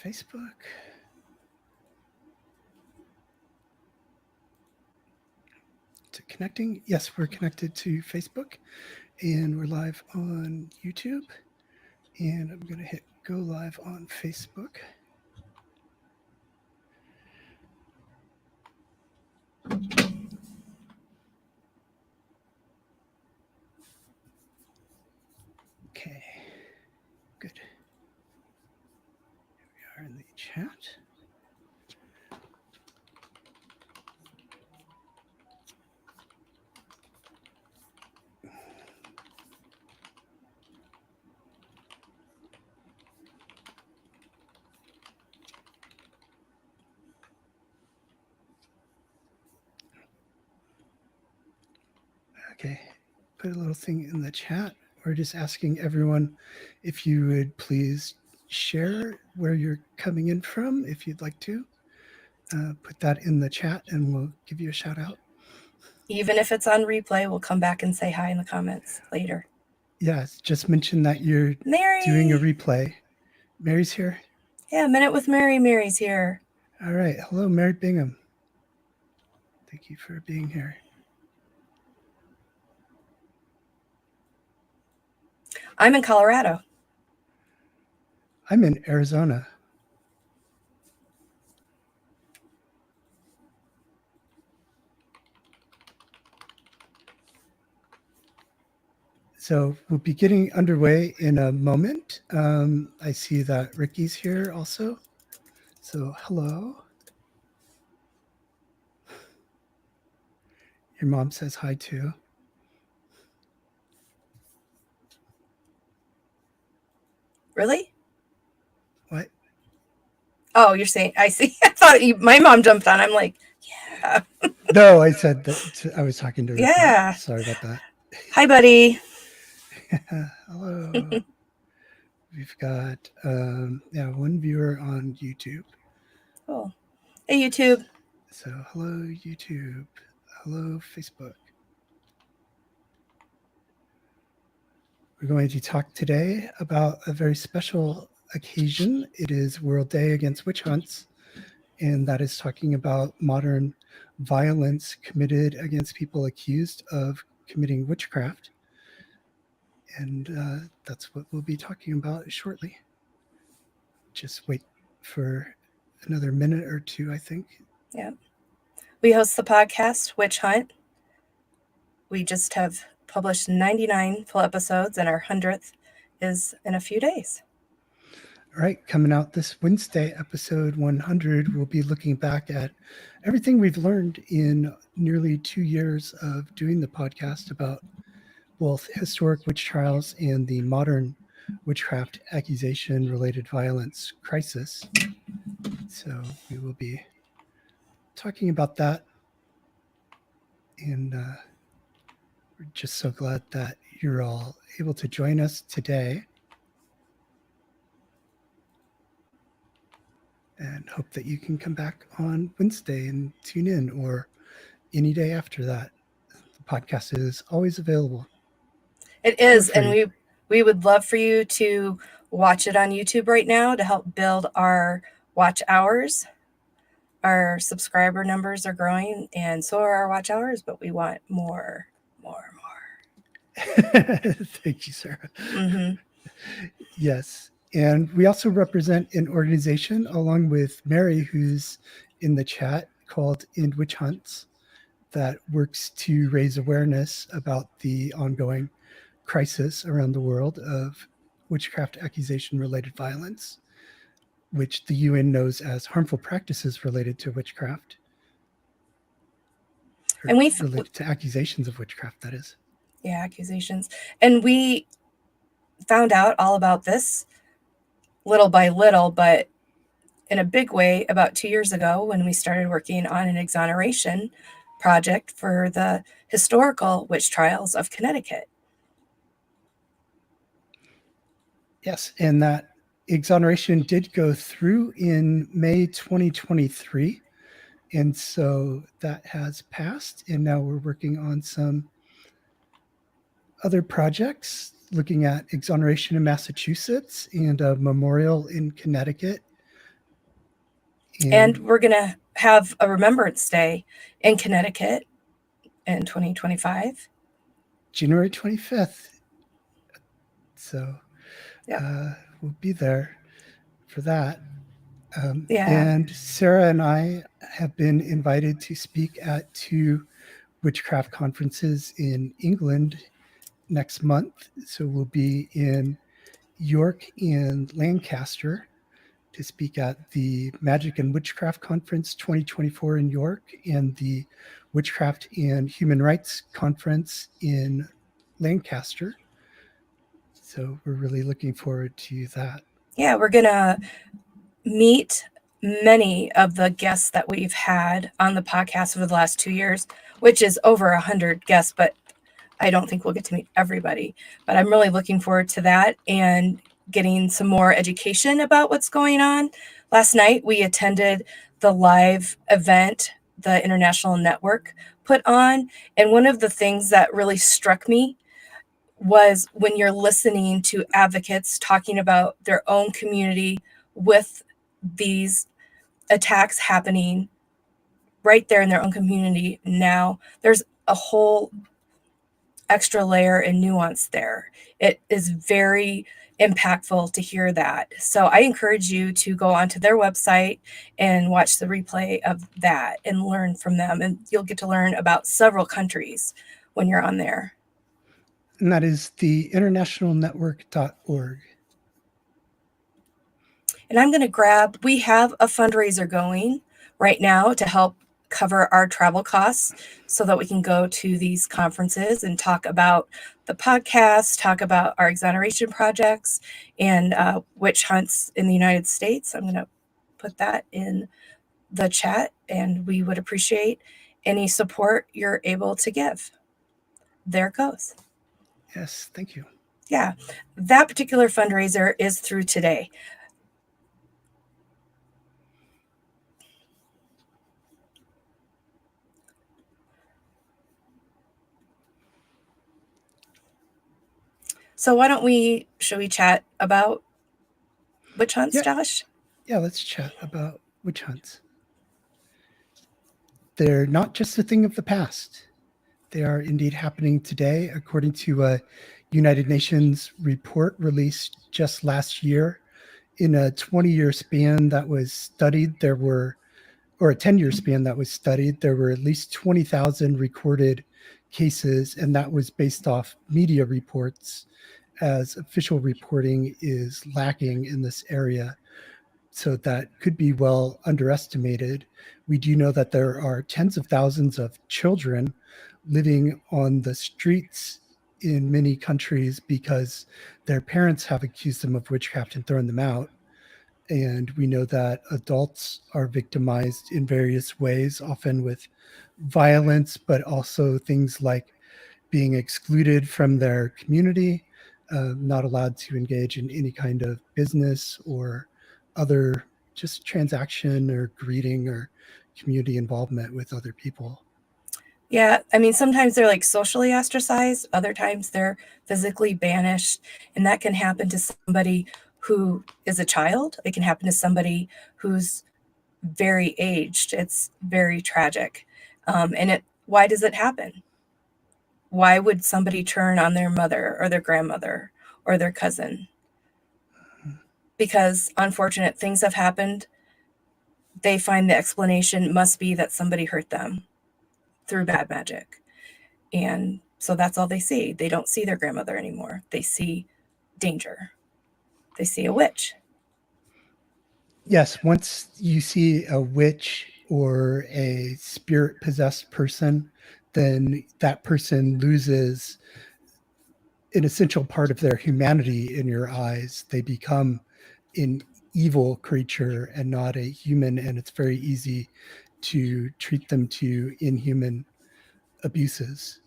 Facebook. To connecting. Yes, we're connected to Facebook and we're live on YouTube. And I'm going to hit go live on Facebook. Okay, good. Here we are in the chat. Okay, put a little thing in the chat. We're just asking everyone if you would please share where you're coming in from, if you'd like to. Put that in the chat and we'll give you a shout out. Even if it's on replay, we'll come back and say hi in the comments later. Yes, just mention that you're doing a replay. Mary's here? Yeah, Minute with Mary. Mary's here. All right. Hello, Mary Bingham. Thank you for being here. I'm in Colorado. I'm in Arizona. So we'll be getting underway in a moment. I see that Ricky's here also. So hello. Your mom says hi too. Really? What? Oh, you're saying, I see. I thought my mom jumped on. I'm like, yeah. No, I said that I was talking to Ricky. Yeah. Sorry about that. Hi, buddy. Hello. We've got one viewer on YouTube. Oh, hey, YouTube. So hello, YouTube. Hello, Facebook. We're going to talk today about a very special occasion. It is World Day Against Witch Hunts, and that is talking about modern violence committed against people accused of committing witchcraft. And that's what we'll be talking about shortly. Just wait for another minute or two, I think. Yeah. We host the podcast, Witch Hunt. We just have published 99 full episodes, and our 100th is in a few days. All right, coming out this Wednesday, episode 100, we'll be looking back at everything we've learned in nearly 2 years of doing the podcast about both historic witch trials and the modern witchcraft accusation-related violence crisis. So we will be talking about that. And we're just so glad that you're all able to join us today. And hope that you can come back on Wednesday and tune in, or any day after that. The podcast is always available. It is, and we would love for you to watch it on YouTube right now to help build our watch hours. Our subscriber numbers are growing, and so are our watch hours, but we want more. Thank you, Sarah. Mm-hmm. Yes. And we also represent an organization along with Mary, who's in the chat, called End Witch Hunts, that works to raise awareness about the ongoing crisis around the world of witchcraft accusation-related violence, which the UN knows as harmful practices related to witchcraft. And related to accusations of witchcraft, that is. Yeah, accusations. And we found out all about this little by little, but in a big way about 2 years ago when we started working on an exoneration project for the historical witch trials of Connecticut. Yes, and that exoneration did go through in May 2023. And so that has passed, and now we're working on some other projects, looking at exoneration in Massachusetts and a memorial in Connecticut And we're going to have a Remembrance Day in Connecticut in 2025. January 25th. So Yep. we'll be there for that. Yeah. And Sarah and I have been invited to speak at 2 witchcraft conferences in England next month. So we'll be in York and Lancaster to speak at the Magic and Witchcraft Conference 2024 in York and the Witchcraft and Human Rights Conference in Lancaster. So we're really looking forward to that. Yeah, we're going to meet many of the guests that we've had on the podcast over the last 2 years, which is over 100 guests, but I don't think we'll get to meet everybody. But I'm really looking forward to that and getting some more education about what's going on. Last night, we attended the live event the International Network put on. And one of the things that really struck me was when you're listening to advocates talking about their own community with these attacks happening right there in their own community now, there's a whole extra layer and nuance there. It is very impactful to hear that. So I encourage you to go onto their website and watch the replay of that and learn from them. And you'll get to learn about several countries when you're on there. And that is the internationalnetwork.org. And I'm going to grab, we have a fundraiser going right now to help cover our travel costs so that we can go to these conferences and talk about the podcast, talk about our exoneration projects and witch hunts in the United States. I'm going to put that in the chat, and we would appreciate any support you're able to give. There it goes. Yes, thank you. Yeah, that particular fundraiser is through today. So why don't should we chat about witch hunts, Josh? Yeah, let's chat about witch hunts. They're not just a thing of the past. They are indeed happening today, according to a United Nations report released just last year. In a 20-year span that was studied, or a 10-year span that was studied, there were at least 20,000 recorded cases, and that was based off media reports, as official reporting is lacking in this area. So that could be well underestimated. We do know that there are tens of thousands of children living on the streets in many countries because their parents have accused them of witchcraft and thrown them out. And we know that adults are victimized in various ways, often with violence, but also things like being excluded from their community, not allowed to engage in any kind of business or other just transaction or greeting or community involvement with other people. Yeah, I mean, sometimes they're like socially ostracized, other times they're physically banished, and that can happen to somebody who is a child. It can happen to somebody who's very aged. It's very tragic. Why does it happen? Why would somebody turn on their mother or their grandmother or their cousin? Because unfortunate things have happened. They find the explanation must be that somebody hurt them through bad magic. And so that's all they see. They don't see their grandmother anymore. They see danger. They see a witch. Yes, once you see a witch or a spirit possessed person, then that person loses an essential part of their humanity in your eyes. They become an evil creature and not a human, and it's very easy to treat them to inhuman abuses.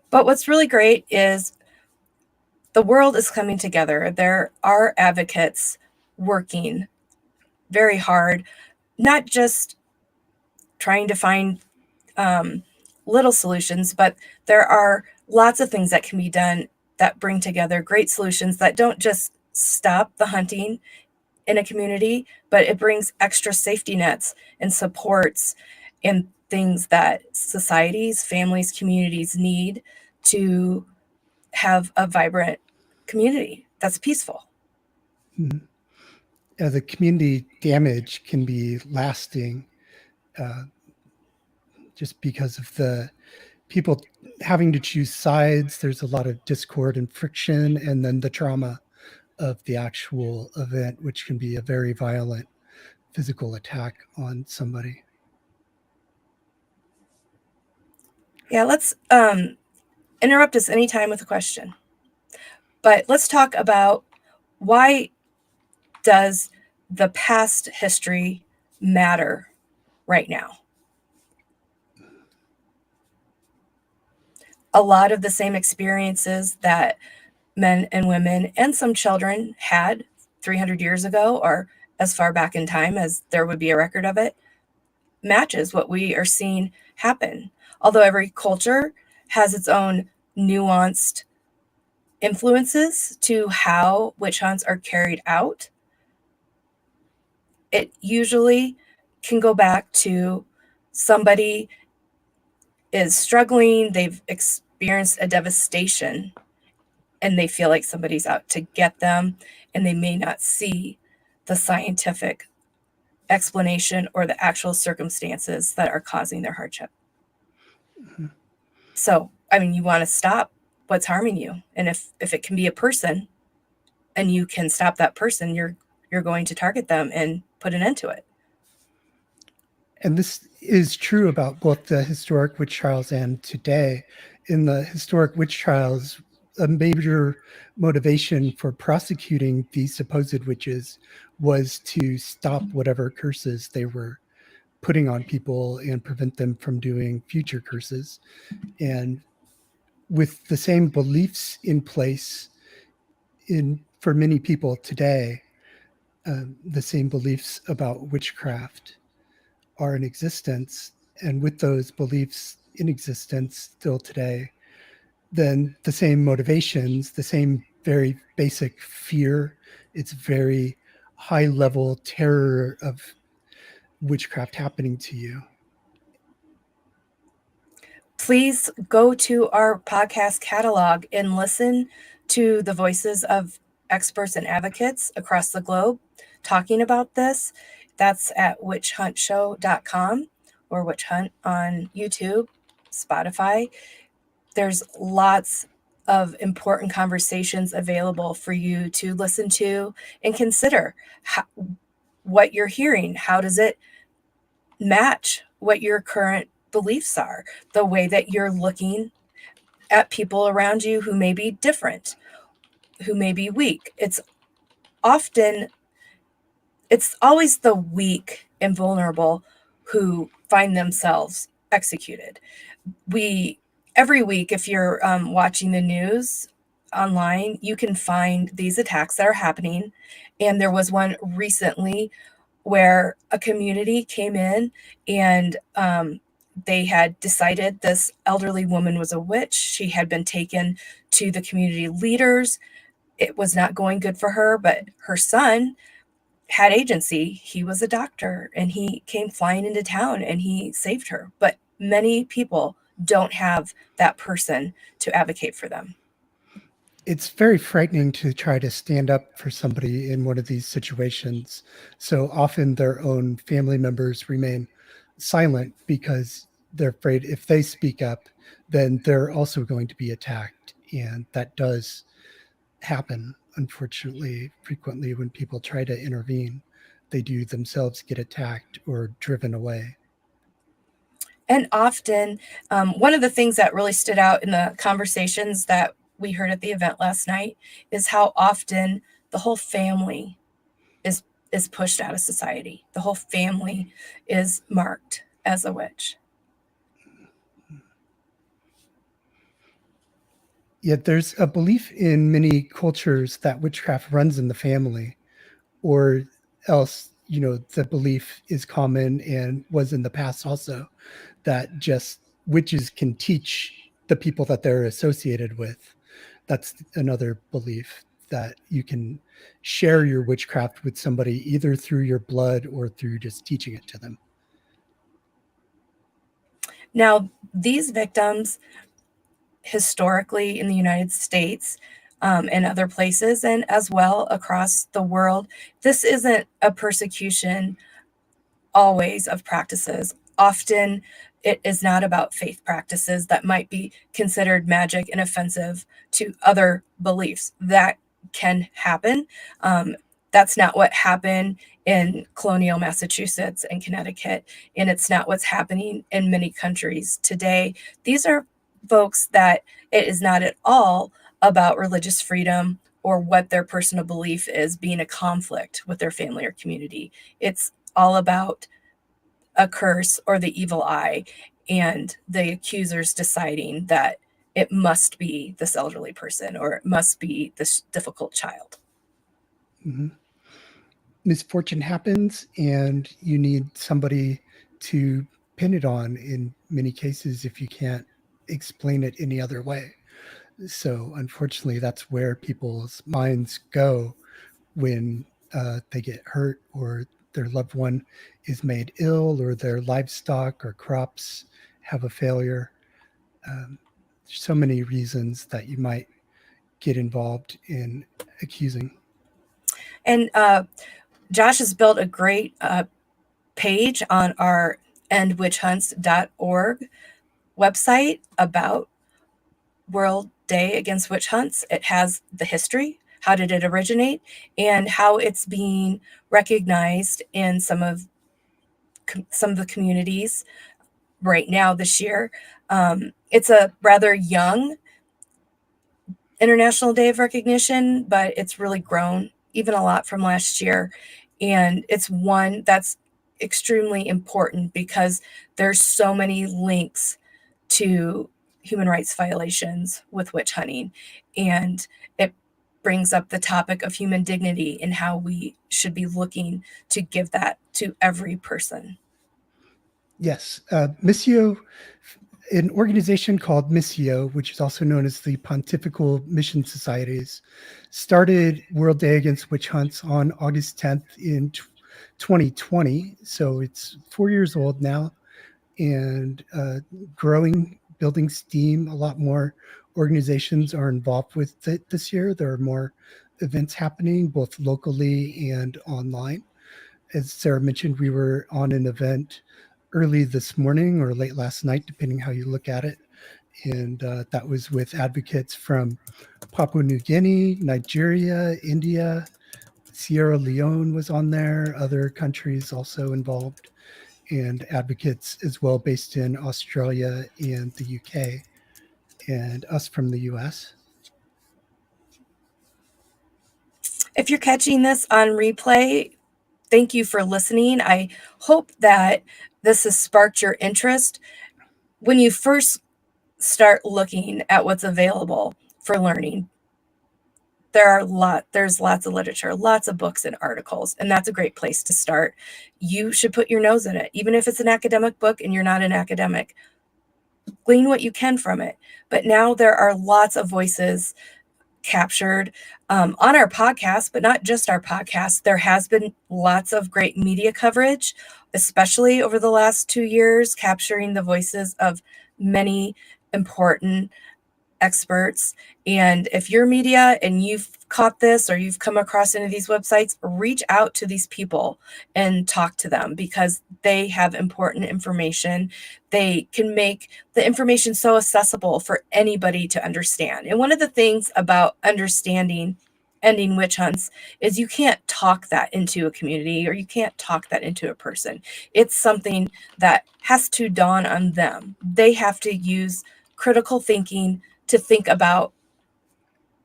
But what's really great is the world is coming together. There are advocates working very hard, not just trying to find little solutions, but there are lots of things that can be done that bring together great solutions that don't just stop the hunting in a community, but it brings extra safety nets and supports and things that societies, families, communities need to have a vibrant community that's peaceful. The community damage can be lasting just because of the people having to choose sides. There's a lot of discord and friction, and then the trauma of the actual event, which can be a very violent physical attack on somebody. Yeah, let's interrupt us anytime with a question. But let's talk about, why does the past history matter right now? A lot of the same experiences that men and women and some children had 300 years ago, or as far back in time as there would be a record of it, matches what we are seeing happen. Although every culture has its own nuanced influences to how witch hunts are carried out, it usually can go back to somebody is struggling, they've experienced a devastation, and they feel like somebody's out to get them, and they may not see the scientific explanation or the actual circumstances that are causing their hardship. Mm-hmm. So, I mean, you want to stop what's harming you. And if it can be a person and you can stop that person, you're going to target them and put an end to it. And this is true about both the historic witch trials and today. In the historic witch trials, a major motivation for prosecuting these supposed witches was to stop whatever curses they were putting on people and prevent them from doing future curses. And with the same beliefs in place for many people today, the same beliefs about witchcraft are in existence, and with those beliefs in existence still today, then the same motivations, the same very basic fear, it's very high level terror of witchcraft happening to you. Please go to our podcast catalog and listen to the voices of experts and advocates across the globe talking about this. That's at witchhuntshow.com or Witch Hunt on YouTube, Spotify. There's lots of important conversations available for you to listen to and consider what you're hearing. How does it match what your current beliefs are, the way that you're looking at people around you who may be different, who may be weak? It's always the weak and vulnerable who find themselves executed. Every week, if you're watching the news online, you can find these attacks that are happening. And there was one recently where a community came in and they had decided this elderly woman was a witch. She had been taken to the community leaders. It was not going good for her, but her son had agency. He was a doctor and he came flying into town and he saved her. But many people don't have that person to advocate for them. It's very frightening to try to stand up for somebody in one of these situations. So often their own family members remain silent because they're afraid if they speak up, then they're also going to be attacked. And that does happen, unfortunately, frequently when people try to intervene. They do themselves get attacked or driven away. And often, one of the things that really stood out in the conversations that we heard at the event last night is how often the whole family is pushed out of society. The whole family is marked as a witch. Yet there's a belief in many cultures that witchcraft runs in the family, or else, the belief is common and was in the past also, that just witches can teach the people that they're associated with. That's another belief, that you can share your witchcraft with somebody either through your blood or through just teaching it to them. Now, these victims historically in the United States and other places, and as well across the world, this isn't a persecution always of practices. Often it is not about faith practices that might be considered magic and offensive to other beliefs. That can happen. That's not what happened in colonial Massachusetts and Connecticut, and it's not what's happening in many countries today. These are folks that it is not at all about religious freedom or what their personal belief is being a conflict with their family or community. It's all about a curse or the evil eye and the accusers deciding that it must be this elderly person or it must be this difficult child. Mm-hmm. Misfortune happens and you need somebody to pin it on in many cases if you can't explain it any other way. So unfortunately, that's where people's minds go when they get hurt or their loved one is made ill or their livestock or crops have a failure. So many reasons that you might get involved in accusing. And Josh has built a great page on our endwitchhunts.org website about World Day Against Witch Hunts. It has the history, how did it originate, and how it's being recognized in some of the communities right now this year. It's a rather young International Day of Recognition, but it's really grown even a lot from last year. And it's one that's extremely important because there's so many links to human rights violations with witch hunting. And it brings up the topic of human dignity and how we should be looking to give that to every person. Yes. Missio, an organization called Missio, which is also known as the Pontifical Mission Societies, started World Day Against Witch Hunts on August 10th in 2020. So it's 4 years old now and growing, building steam. A lot more organizations are involved with it this year. There are more events happening both locally and online. As Sarah mentioned, we were on an event early this morning or late last night, depending how you look at it. And that was with advocates from Papua New Guinea, Nigeria, India, Sierra Leone was on there, other countries also involved, and advocates as well based in Australia and the UK, and us from the US. If you're catching this on replay, thank you for listening. I hope that this has sparked your interest. When you first start looking at what's available for learning, there's lots of literature, lots of books and articles, and that's a great place to start. You should put your nose in it. Even if it's an academic book and you're not an academic, glean what you can from it. But now there are lots of voices captured on our podcast, but not just our podcast. There has been lots of great media coverage, especially over the last 2 years, capturing the voices of many important experts. And if you're media and you've caught this or you've come across any of these websites, reach out to these people and talk to them because they have important information. They can make the information so accessible for anybody to understand. And one of the things about understanding ending witch hunts is you can't talk that into a community or you can't talk that into a person. It's something that has to dawn on them. They have to use critical thinking to think about,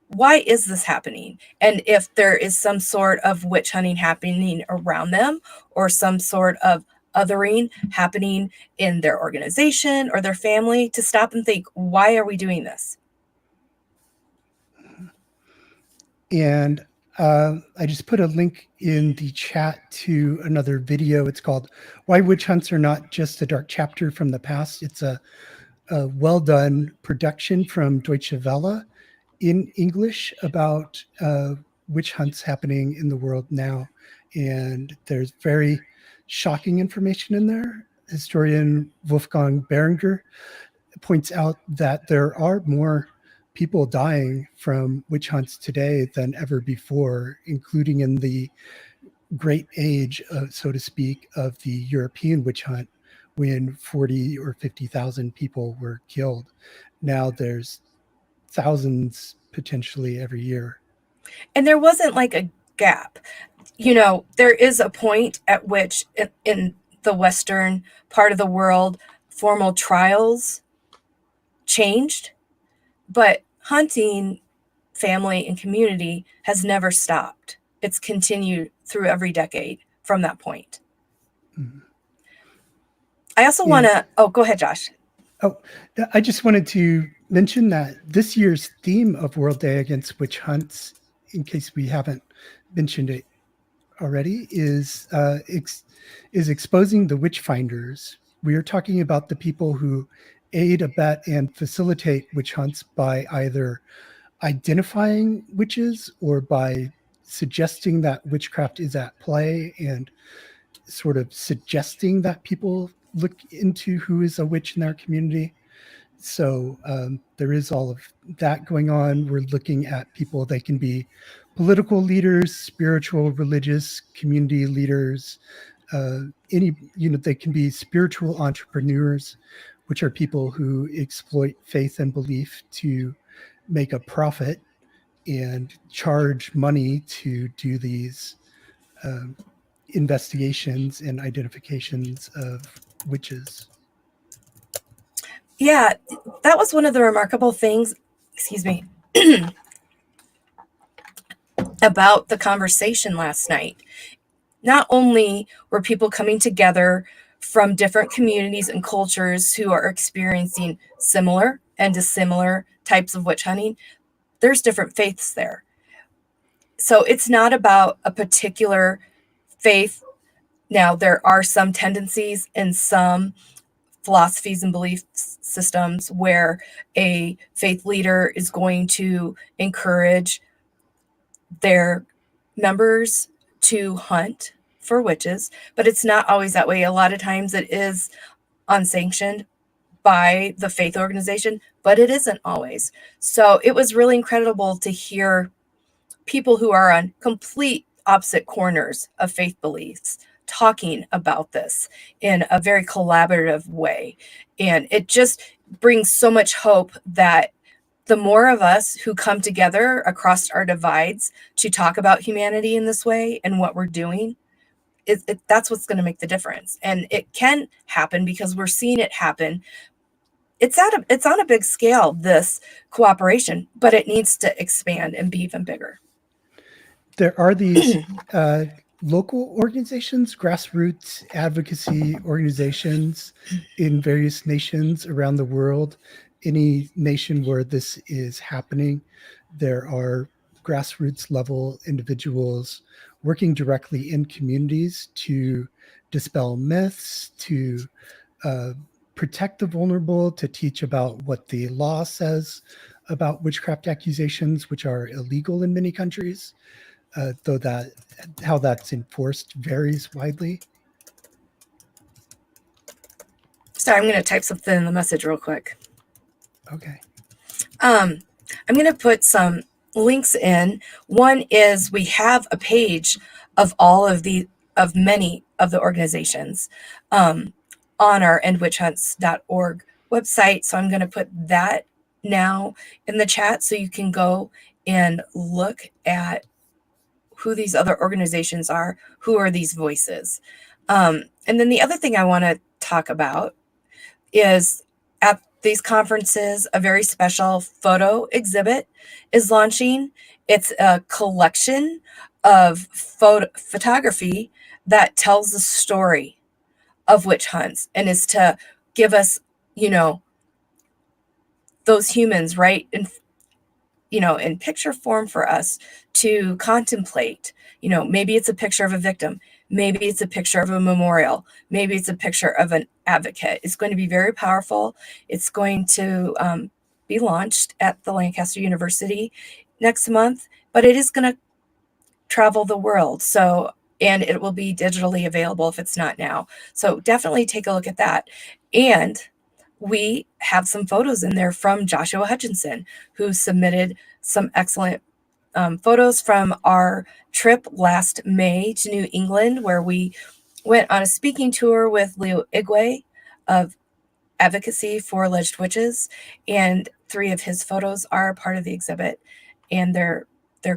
why is this happening? And if there is some sort of witch hunting happening around them or some sort of othering happening in their organization or their family, to stop and think, why are we doing this? And I just put a link in the chat to another video. It's called Why Witch Hunts Are Not Just a Dark Chapter from the Past. It's a well done production from Deutsche Welle, in English about witch hunts happening in the world now. And there's very shocking information in there. Historian Wolfgang Berenger points out that there are more people dying from witch hunts today than ever before, including in the great age, so to speak, of the European witch hunt, when 40 or 50,000 people were killed. Now there's thousands potentially every year. And there wasn't like a gap. There is a point at which in the Western part of the world, formal trials changed, but hunting, family, and community has never stopped. It's continued through every decade from that point. Mhm. I also want to, go ahead, Josh. Oh, I just wanted to mention that this year's theme of World Day Against Witch Hunts, in case we haven't mentioned it already, is exposing the witch finders. We are talking about the people who aid, abet, and facilitate witch hunts by either identifying witches or by suggesting that witchcraft is at play and sort of suggesting that people look into who is a witch in their community. So there is all of that going on. We're looking at people. They can be political leaders, spiritual, religious, community leaders. They can be spiritual entrepreneurs, which are people who exploit faith and belief to make a profit and charge money to do these investigations and identifications of witches. Yeah, that was one of the remarkable things, excuse me, about the conversation last night. Not only were people coming together from different communities and cultures who are experiencing similar and dissimilar types of witch hunting, there's different faiths there. So it's not about a particular faith. Now, there are some tendencies and some philosophies and belief systems where a faith leader is going to encourage their members to hunt for witches, but it's not always that way. A lot of times it is unsanctioned by the faith organization, but it isn't always. So it was really incredible to hear people who are on complete opposite corners of faith beliefs talking about this in a very collaborative way. And it just brings so much hope that the more of us who come together across our divides to talk about humanity in this way and what we're doing, that's what's going to make the difference. And it can happen because we're seeing it happen. It's on a big scale, this cooperation, but it needs to expand and be even bigger. There are these local organizations, grassroots advocacy organizations in various nations around the world. Any nation where this is happening, there are grassroots level individuals working directly in communities to dispel myths, to protect the vulnerable, to teach about what the law says about witchcraft accusations, which are illegal in many countries, though that how that's enforced varies widely. Sorry, I'm going to type something in the message real quick. Okay. I'm going to put some links in. One is we have a page of many of the organizations on our endwitchhunts.org website. So I'm going to put that now in the chat so you can go and look at who these other organizations are, who are these voices. And then the other thing I want to talk about is at these conferences, a very special photo exhibit is launching. It's a collection of photography that tells the story of witch hunts and is to give us, those humans, right? In picture form for us to contemplate. Maybe it's a picture of a victim. Maybe it's a picture of a memorial. Maybe it's a picture of an advocate. It's going to be very powerful. It's going to be launched at the Lancaster University next month, but it is going to travel the world. So, and it will be digitally available if it's not now. So definitely take a look at that. And we have some photos in there from Joshua Hutchinson, who submitted some excellent photos from our trip last May to New England, where we went on a speaking tour with Leo Igwe of Advocacy for Alleged Witches, and 3 of his photos are part of the exhibit, and they're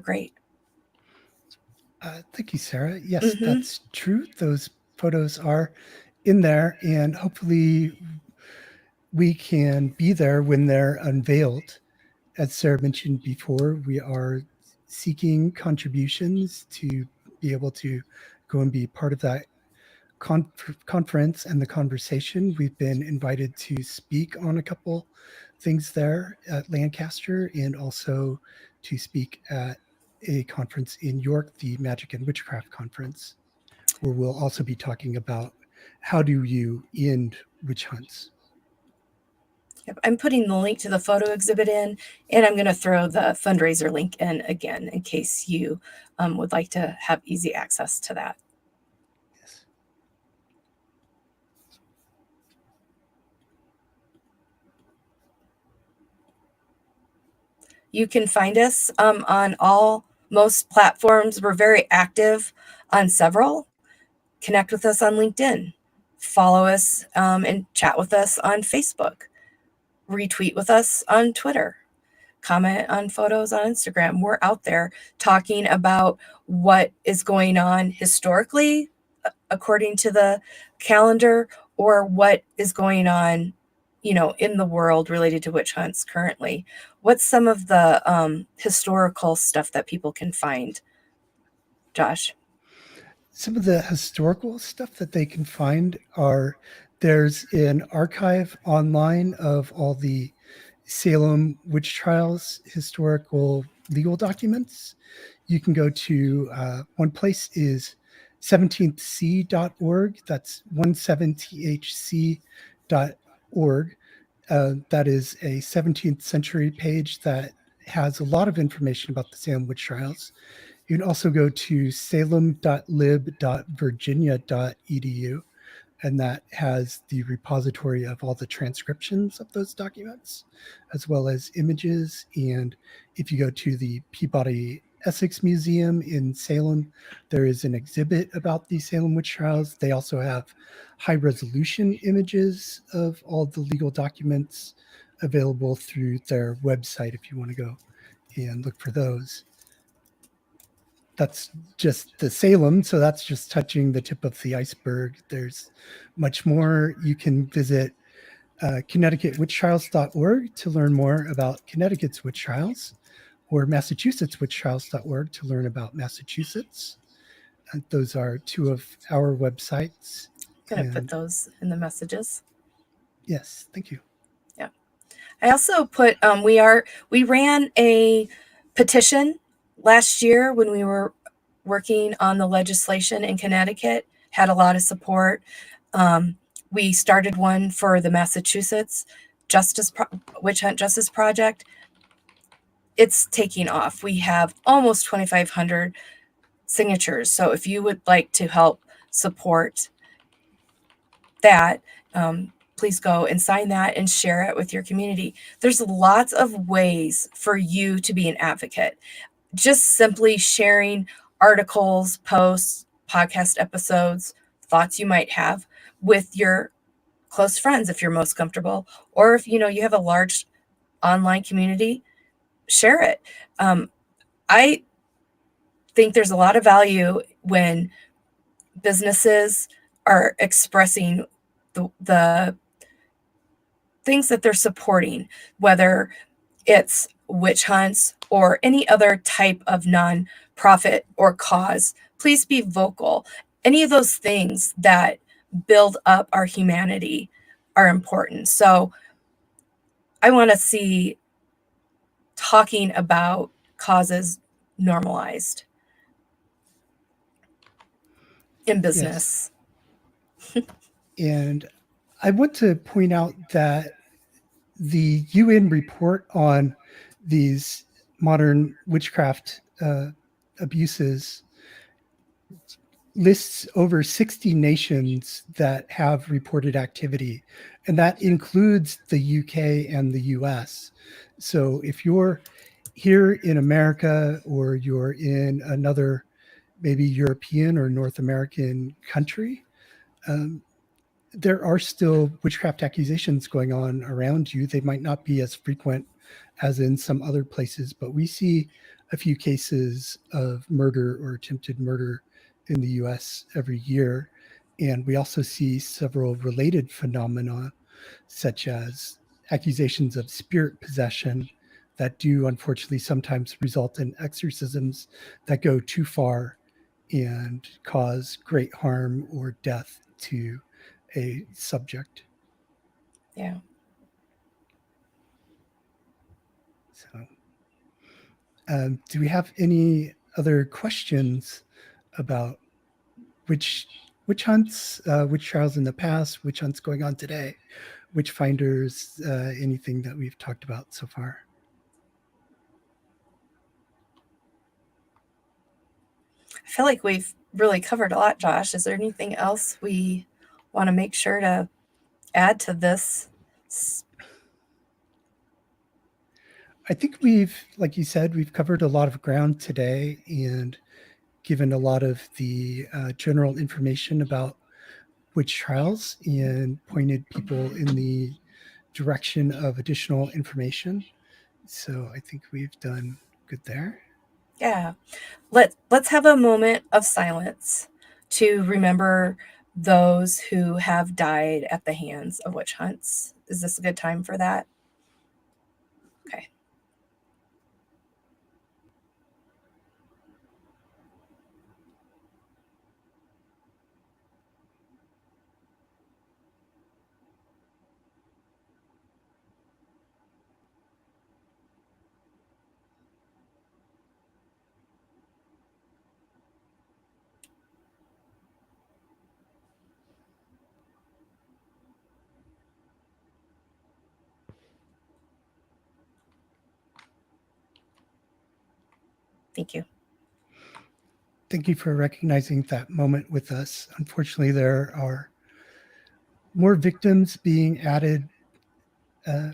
great. Thank you, Sarah. Yes, that's true. Those photos are in there, and hopefully we can be there when they're unveiled. As Sarah mentioned before, we are seeking contributions to be able to go and be part of that conference and the conversation. We've been invited to speak on a couple things there at Lancaster, and also to speak at a conference in York, the Magic and Witchcraft Conference, where we'll also be talking about how do you end witch hunts. Yep, I'm putting the link to the photo exhibit in, and I'm going to throw the fundraiser link in again in case you would like to have easy access to that. Yes. You can find us on most platforms. We're very active on several. Connect with us on LinkedIn. Follow us and chat with us on Facebook. Retweet with us on Twitter. Comment on photos on Instagram. We're out there talking about what is going on historically, according to the calendar, or what is going on, in the world related to witch hunts currently. What's some of the historical stuff that people can find, Josh? Some of the historical stuff that they can find there's an archive online of all the Salem witch trials historical legal documents. You can go to one place is 17thc.org. That's 17thc.org. That is a 17th century page that has a lot of information about the Salem witch trials. You can also go to salem.lib.virginia.edu, and that has the repository of all the transcriptions of those documents, as well as images. And if you go to the Peabody Essex Museum in Salem, there is an exhibit about the Salem witch trials. They also have high resolution images of all the legal documents available through their website if you want to go and look for those. That's just the Salem, so that's just touching the tip of the iceberg. There's much more. You can visit ConnecticutWitchTrials.org to learn more about Connecticut's witch trials, or MassachusettsWitchTrials.org to learn about Massachusetts. And those are 2 of our websites. Going to put those in the messages. Yes, thank you. Yeah, I also put we ran a petition last year when we were working on the legislation in Connecticut. Had a lot of support. We started one for the Massachusetts Witch Hunt Justice Project. It's taking off. We have almost 2,500 signatures. So if you would like to help support that, please go and sign that and share it with your community. There's lots of ways for you to be an advocate. Just simply sharing articles, posts, podcast episodes, thoughts you might have with your close friends if you're most comfortable, or if you have a large online community, share it. I think there's a lot of value when businesses are expressing the things that they're supporting, whether it's witch hunts or any other type of nonprofit or cause. Please be vocal. Any of those things that build up our humanity are important. So I want to see talking about causes normalized in business. Yes. And I want to point out that the UN report on these modern witchcraft abuses lists over 60 nations that have reported activity, and that includes the UK and the US. So if you're here in America or you're in another maybe European or North American country, there are still witchcraft accusations going on around you. They might not be as frequent as in some other places, but we see a few cases of murder or attempted murder in the US every year. And we also see several related phenomena, such as accusations of spirit possession that do unfortunately sometimes result in exorcisms that go too far and cause great harm or death to a subject. Yeah. So, do we have any other questions about witch hunts, witch trials in the past, witch hunts going on today, witch finders, anything that we've talked about so far? I feel like we've really covered a lot, Josh. Is there anything else we want to make sure to add to this? I think we've, like you said, we've covered a lot of ground today and given a lot of the general information about witch trials and pointed people in the direction of additional information. So I think we've done good there. Yeah. Let's have a moment of silence to remember those who have died at the hands of witch hunts. Is this a good time for that? Okay. Thank you. Thank you for recognizing that moment with us. Unfortunately, there are more victims being added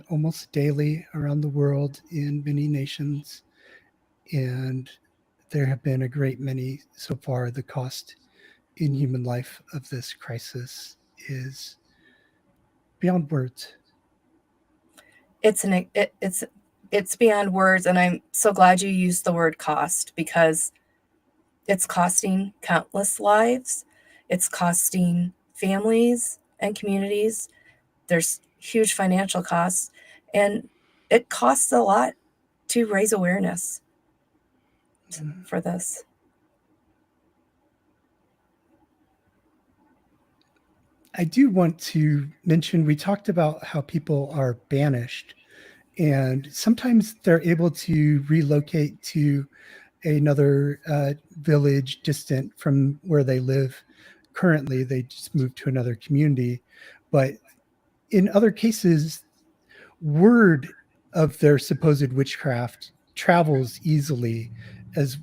almost daily around the world in many nations, and there have been a great many so far. The cost in human life of this crisis is beyond words. It's beyond words, and I'm so glad you used the word cost, because it's costing countless lives. It's costing families and communities. There's huge financial costs, and it costs a lot to raise awareness for this. I do want to mention, we talked about how people are banished, and sometimes they're able to relocate to another village distant from where they live currently. They just move to another community. But in other cases, word of their supposed witchcraft travels easily as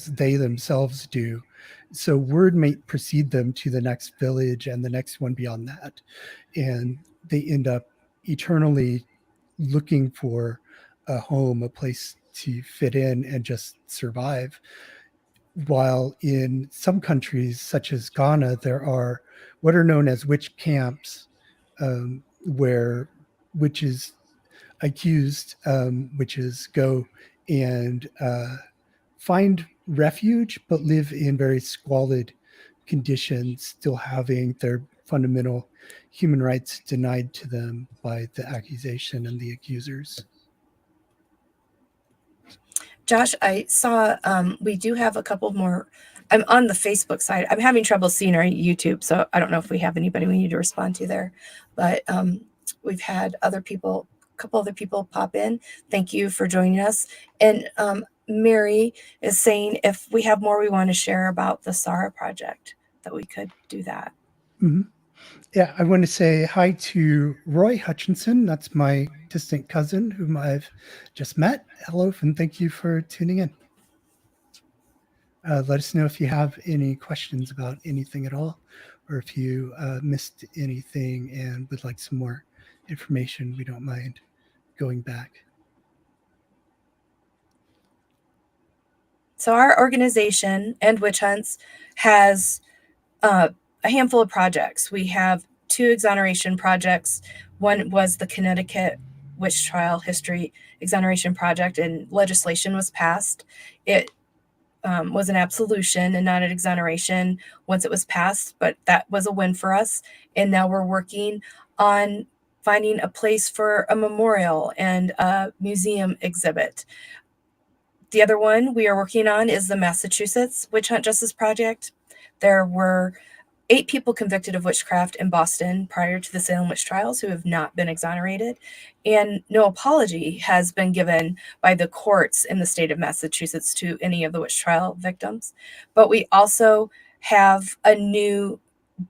they themselves do. So word may precede them to the next village and the next one beyond that. And they end up eternally looking for a home, a place to fit in and just survive. While in some countries, such as Ghana, there are what are known as witch camps, where witches, accused witches, go and find refuge, but live in very squalid conditions, still having their fundamental human rights denied to them by the accusation and the accusers. Josh, I saw we do have a couple more. I'm on the Facebook side. I'm having trouble seeing our YouTube, so I don't know if we have anybody we need to respond to there. But we've had a couple other people pop in. Thank you for joining us. And Mary is saying if we have more we want to share about the SARA project, that we could do that. Mm-hmm. Yeah, I want to say hi to Roy Hutchinson. That's my distant cousin whom I've just met. Hello, and thank you for tuning in. Let us know if you have any questions about anything at all, or if you missed anything and would like some more information. We don't mind going back. So our organization, End Witch Hunts, has a handful of projects. We have 2 exoneration projects. One was the Connecticut Witch Trial History Exoneration Project, and legislation was passed. It was an absolution and not an exoneration once it was passed, but that was a win for us. And now we're working on finding a place for a memorial and a museum exhibit. The other one we are working on is the Massachusetts Witch Hunt Justice Project. There were 8 people convicted of witchcraft in Boston prior to the Salem witch trials who have not been exonerated, and no apology has been given by the courts in the state of Massachusetts to any of the witch trial victims. But we also have a new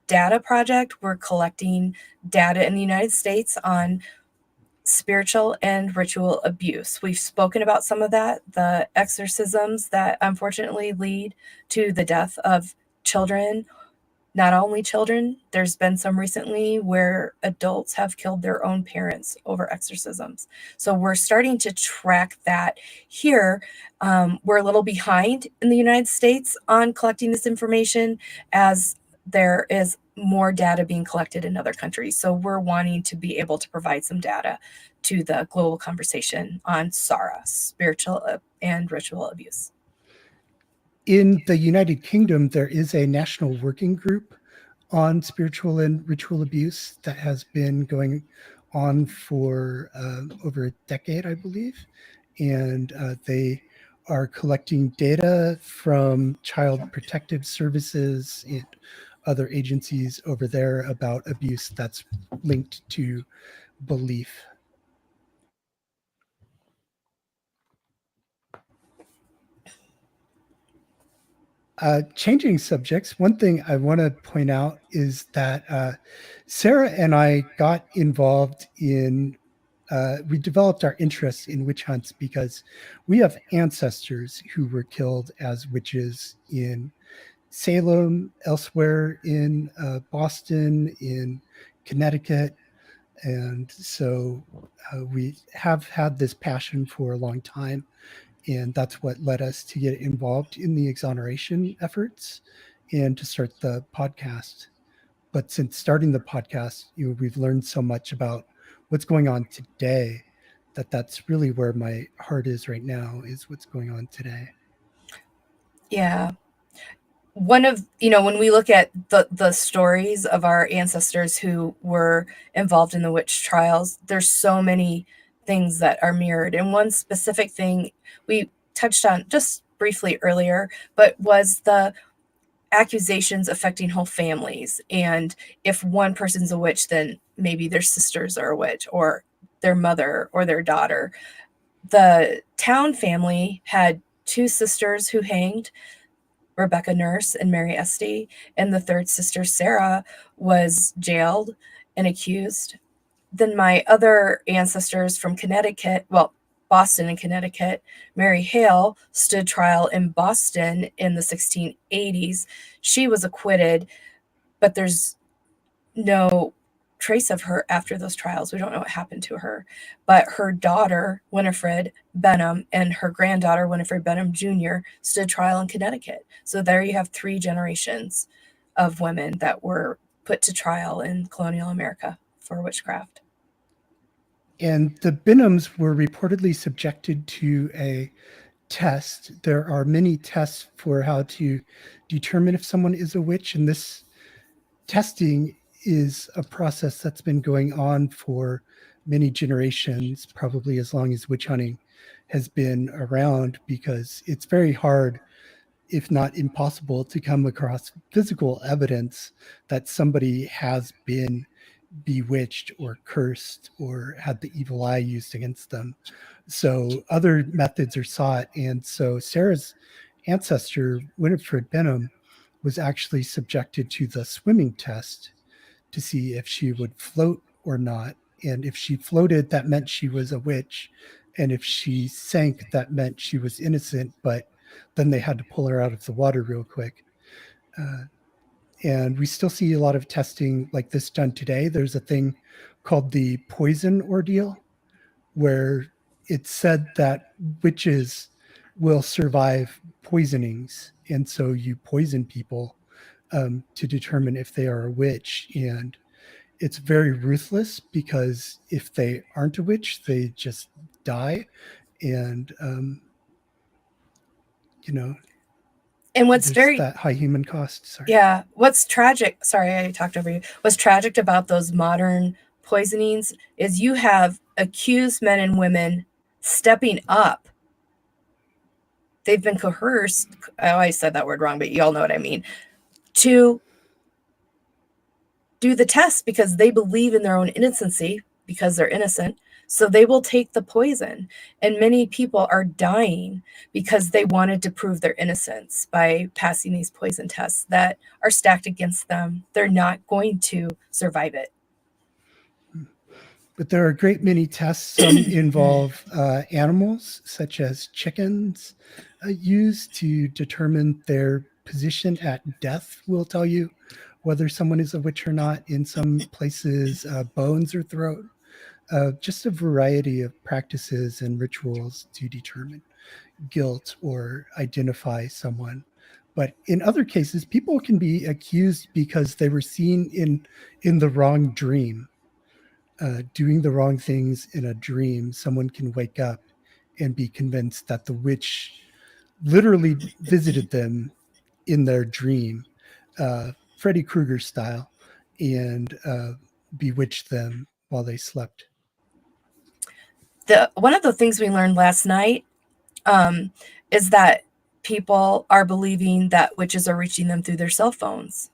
data project. We're collecting data in the United States on spiritual and ritual abuse. We've spoken about some of that, the exorcisms that unfortunately lead to the death of children. Not only children, there's been some recently where adults have killed their own parents over exorcisms. So we're starting to track that here. We're a little behind in the United States on collecting this information, as there is more data being collected in other countries. So we're wanting to be able to provide some data to the global conversation on SARA, spiritual and ritual abuse. In the United Kingdom, there is a national working group on spiritual and ritual abuse that has been going on for over a decade, I believe. And they are collecting data from Child Protective Services and other agencies over there about abuse that's linked to belief. Changing subjects, one thing I want to point out is that Sarah and I got involved in, we developed our interest in witch hunts because we have ancestors who were killed as witches in Salem, elsewhere in Boston, in Connecticut. And so we have had this passion for a long time. And that's what led us to get involved in the exoneration efforts and to start the podcast. But since starting the podcast, we've learned so much about what's going on today that that's really where my heart is right now, is what's going on today. Yeah. One of, when we look at the stories of our ancestors who were involved in the witch trials, there's so many things that are mirrored. And one specific thing we touched on just briefly earlier, but was the accusations affecting whole families. And if one person's a witch, then maybe their sisters are a witch, or their mother or their daughter. The Town family had 2 sisters who hanged, Rebecca Nurse and Mary Esty, and the third sister, Sarah, was jailed and accused. Then my other ancestors from Connecticut, well, Boston and Connecticut, Mary Hale stood trial in Boston in the 1680s. She was acquitted, but there's no trace of her after those trials. We don't know what happened to her. But her daughter, Winifred Benham, and her granddaughter, Winifred Benham Jr., stood trial in Connecticut. So there you have 3 generations of women that were put to trial in colonial America for witchcraft. And the Binhams were reportedly subjected to a test. There are many tests for how to determine if someone is a witch, and this testing is a process that's been going on for many generations, probably as long as witch hunting has been around, because it's very hard, if not impossible, to come across physical evidence that somebody has been bewitched or cursed or had the evil eye used against them. So other methods are sought. And so Sarah's ancestor, Winifred Benham, was actually subjected to the swimming test to see if she would float or not. And if she floated, that meant she was a witch. And if she sank, that meant she was innocent, but then they had to pull her out of the water real quick. And we still see a lot of testing like this done today. There's a thing called the poison ordeal, where it's said that witches will survive poisonings. And so you poison people to determine if they are a witch. And it's very ruthless because if they aren't a witch, they just die. And, And what's there's very that high human cost. Sorry. Yeah. What's tragic, sorry, I talked over you. What's tragic about those modern poisonings is you have accused men and women stepping up. They've been coerced. I always said that word wrong, but you all know what I mean. To do the test because they believe in their own innocency because they're innocent. So they will take the poison. And many people are dying because they wanted to prove their innocence by passing these poison tests that are stacked against them. They're not going to survive it. But there are a great many tests. Some involve animals, such as chickens, used to determine their position at death. Will tell you whether someone is a witch or not. In some places, bones are thrown. Just a variety of practices and rituals to determine guilt or identify someone. But in other cases, people can be accused because they were seen in the wrong dream, doing the wrong things in a dream. Someone can wake up and be convinced that the witch literally visited them in their dream, Freddy Krueger style, and bewitched them while they slept. One of the things we learned last night is that people are believing that witches are reaching them through their cell phones.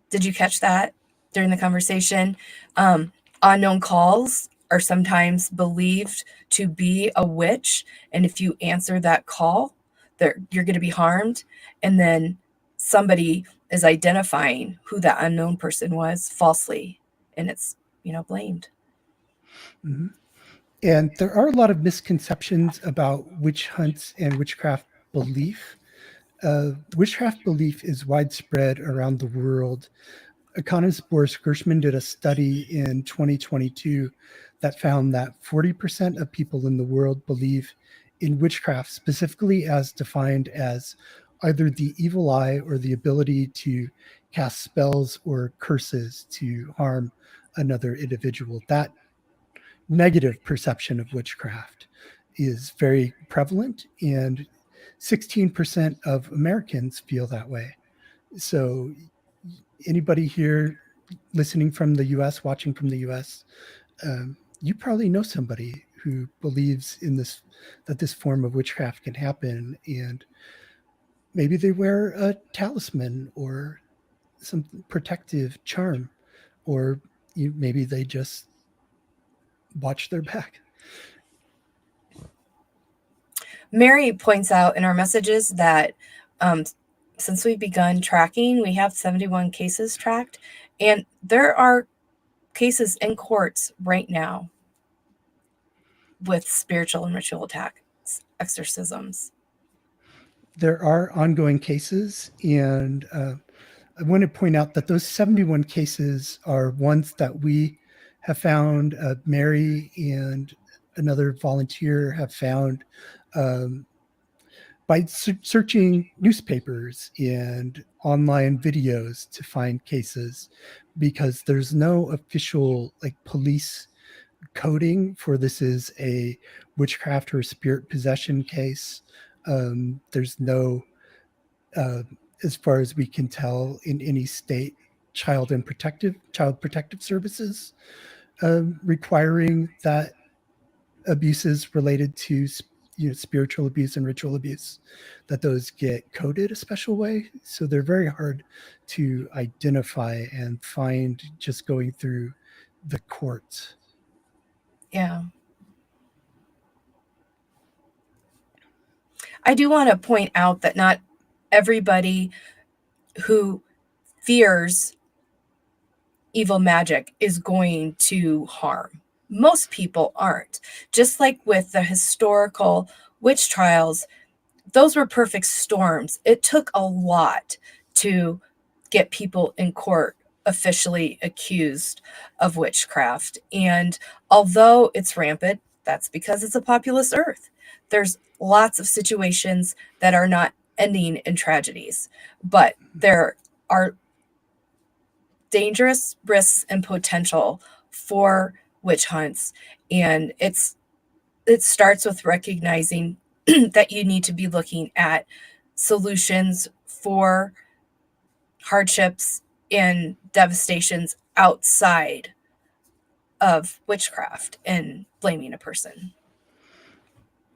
Did you catch that during the conversation? Unknown calls are sometimes believed to be a witch, and if you answer that call, you're going to be harmed. And then somebody is identifying who that unknown person was falsely, and it's blamed. Mm-hmm. And there are a lot of misconceptions about witch hunts and witchcraft belief. Witchcraft belief is widespread around the world. Economist Boris Gershman did a study in 2022 that found that 40% of people in the world believe in witchcraft, specifically as defined as either the evil eye or the ability to cast spells or curses to harm another individual. That negative perception of witchcraft is very prevalent, and 16% of Americans feel that way. So anybody here listening from the US, watching from the US, you probably know somebody who believes in this, that this form of witchcraft can happen, and maybe they wear a talisman or some protective charm, or maybe they just watch their back. Mary points out in our messages that since we've begun tracking, we have 71 cases tracked, and there are cases in courts right now with spiritual and ritual attacks, exorcisms. There are ongoing cases, and I want to point out that those 71 cases are ones that we have found, Mary and another volunteer have found by searching newspapers and online videos to find cases, because there's no official police coding for this is a witchcraft or spirit possession case. There's no, as far as we can tell, in any state, child protective services requiring that abuses related to spiritual abuse and ritual abuse, that those get coded a special way. So they're very hard to identify and find just going through the courts. Yeah. I do want to point out that not everybody who fears evil magic is going to harm. Most people aren't. Just like with the historical witch trials, those were perfect storms. It took a lot to get people in court officially accused of witchcraft. And although it's rampant, that's because it's a populous earth. There's lots of situations that are not ending in tragedies, but there are dangerous risks and potential for witch hunts. And it starts with recognizing that you need to be looking at solutions for hardships and devastations outside of witchcraft and blaming a person.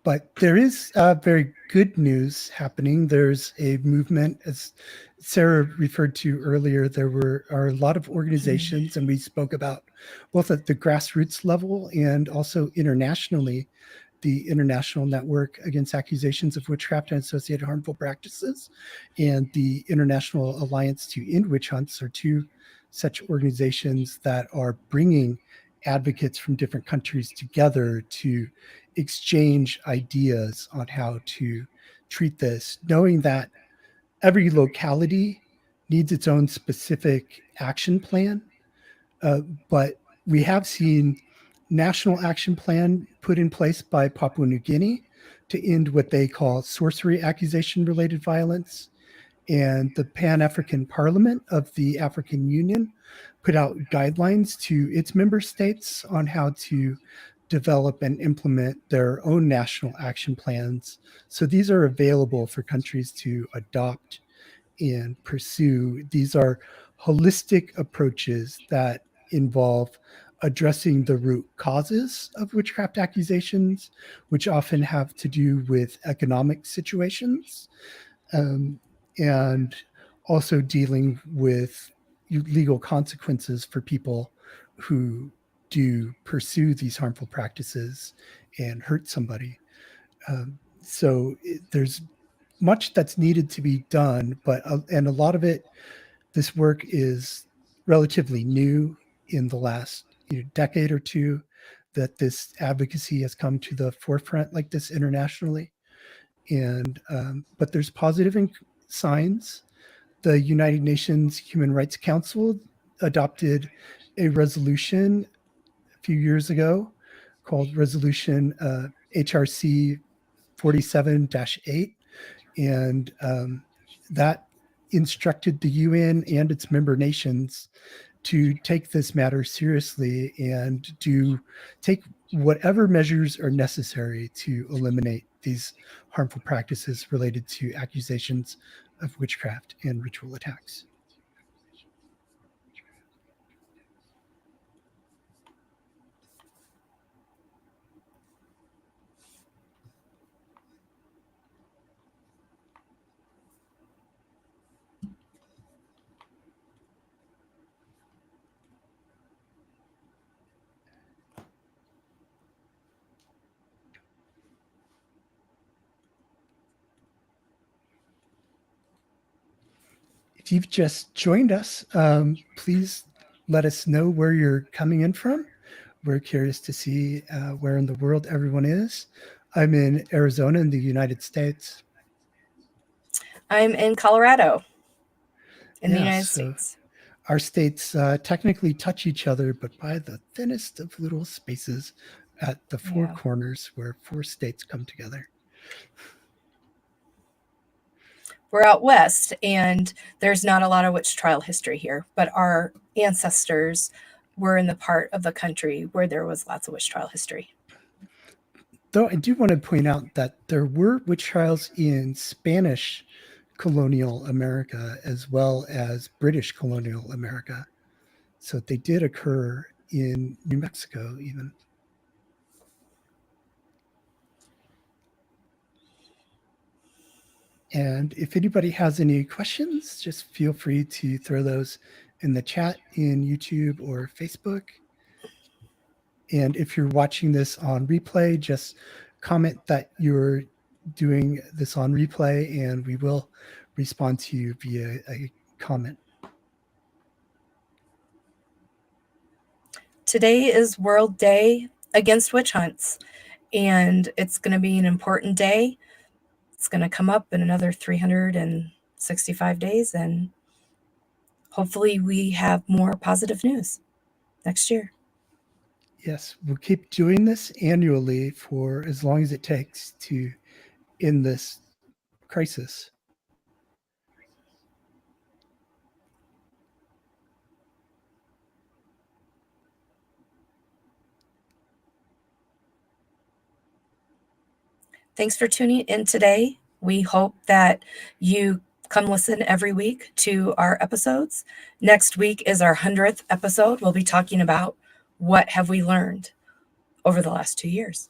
But there is very good news happening. There's a movement, as Sarah referred to earlier. Are a lot of organizations, and we spoke about both at the grassroots level and also internationally, the International Network Against Accusations of Witchcraft and Associated Harmful Practices and the International Alliance to End Witch Hunts are two such organizations that are bringing advocates from different countries together to exchange ideas on how to treat this, knowing that every locality needs its own specific action plan. But we have seen national action plan put in place by Papua New Guinea to end what they call sorcery accusation related violence. And the Pan-African Parliament of the African Union put out guidelines to its member states on how to develop and implement their own national action plans. So these are available for countries to adopt and pursue. These are holistic approaches that involve addressing the root causes of witchcraft accusations, which often have to do with economic situations, and also dealing with legal consequences for people who do pursue these harmful practices and hurt somebody. So there's much that's needed to be done, but and a lot of it, this work is relatively new in the last decade or two, that this advocacy has come to the forefront like this internationally. And but there's positive signs. The United Nations Human Rights Council adopted a resolution a few years ago called Resolution HRC 47-8, and that instructed the UN and its member nations to take this matter seriously and to take whatever measures are necessary to eliminate these harmful practices related to accusations of witchcraft and ritual attacks. If you've just joined us, please let us know where you're coming in from. We're curious to see where in the world everyone is. I'm in Arizona in the United States. I'm in Colorado in the United States. Our states technically touch each other, but by the thinnest of little spaces at the four corners where four states come together. We're out west, and there's not a lot of witch trial history here, but our ancestors were in the part of the country where there was lots of witch trial history. Though I do want to point out that there were witch trials in Spanish colonial America as well as British colonial America. So they did occur in New Mexico even. And if anybody has any questions, just feel free to throw those in the chat in YouTube or Facebook. And if you're watching this on replay, just comment that you're doing this on replay and we will respond to you via a comment. today is World Day Against Witch Hunts, and it's going to be an important day. It's going to come up in another 365 days, and hopefully we have more positive news next year. Yes, we'll keep doing this annually for as long as it takes to end this crisis. Thanks for tuning in today. We hope that you come listen every week to our episodes. Next week is our 100th episode. We'll be talking about what have we learned over the last 2 years.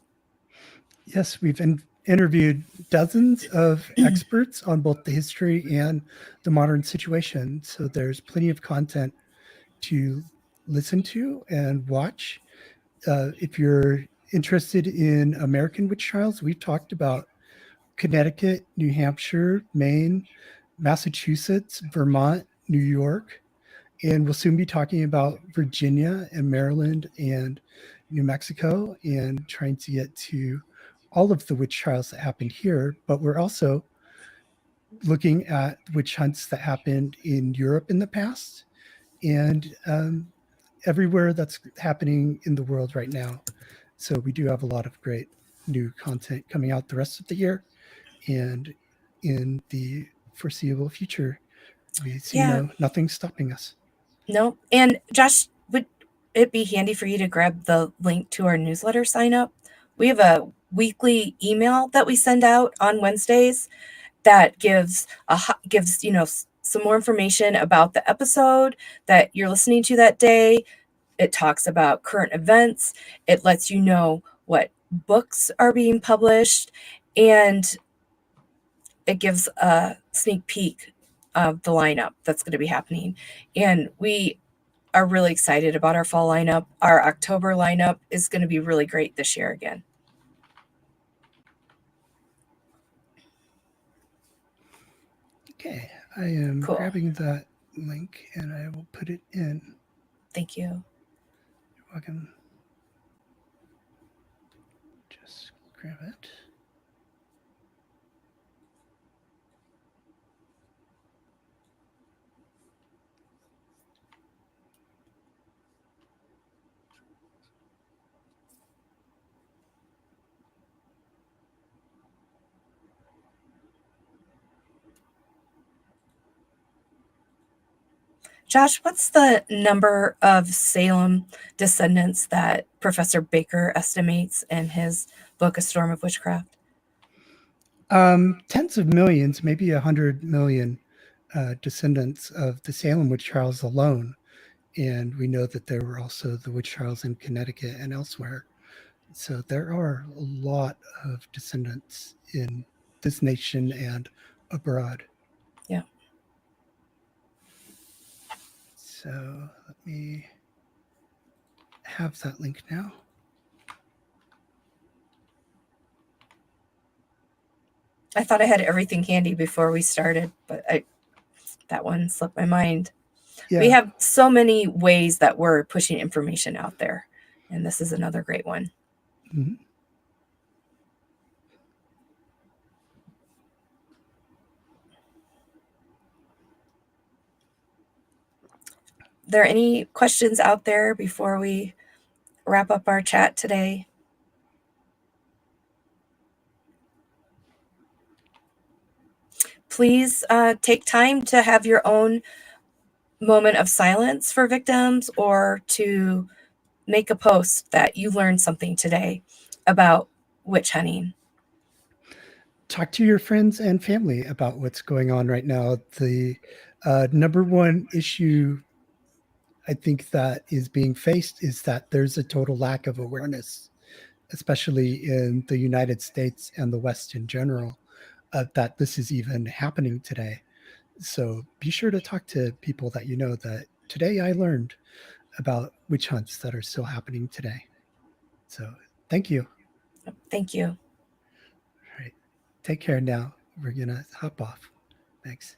Yes, we've interviewed dozens of experts on both the history and the modern situation. So there's plenty of content to listen to and watch. If you're interested in American witch trials, we've talked about Connecticut, New Hampshire, Maine, Massachusetts, Vermont, New York, and we'll soon be talking about Virginia and Maryland and New Mexico and trying to get to all of the witch trials that happened here. But we're also looking at witch hunts that happened in Europe in the past and everywhere that's happening in the world right now. So we do have a lot of great new content coming out the rest of the year and in the foreseeable future. We see nothing stopping us. No. And Josh, would it be handy for you to grab the link to our newsletter sign up? We have a weekly email that we send out on Wednesdays that gives some more information about the episode that you're listening to that day. It talks about current events. It lets you know what books are being published, and it gives a sneak peek of the lineup that's going to be happening. And we are really excited about our fall lineup. Our October lineup is going to be really great this year again. Okay, I am grabbing that link and I will put it in. Thank you. You're welcome. Just grab it. Josh, what's the number of Salem descendants that Professor Baker estimates in his book, A Storm of Witchcraft? Tens of millions, maybe 100 million descendants of the Salem witch trials alone. And we know that there were also the witch trials in Connecticut and elsewhere. So there are a lot of descendants in this nation and abroad. Yeah. So let me have that link now. I thought I had everything handy before we started, but that one slipped my mind. Yeah. We have so many ways that we're pushing information out there, and this is another great one. Mm-hmm. There any questions out there before we wrap up our chat today? Please take time to have your own moment of silence for victims, or to make a post that you learned something today about witch hunting. Talk to your friends and family about what's going on right now. The number one issue I think that is being faced is that there's a total lack of awareness, especially in the United States and the West in general, that this is even happening today. So be sure to talk to people that you know that today I learned about witch hunts that are still happening today. So thank you. Thank you. All right. Take care now. We're going to hop off. Thanks.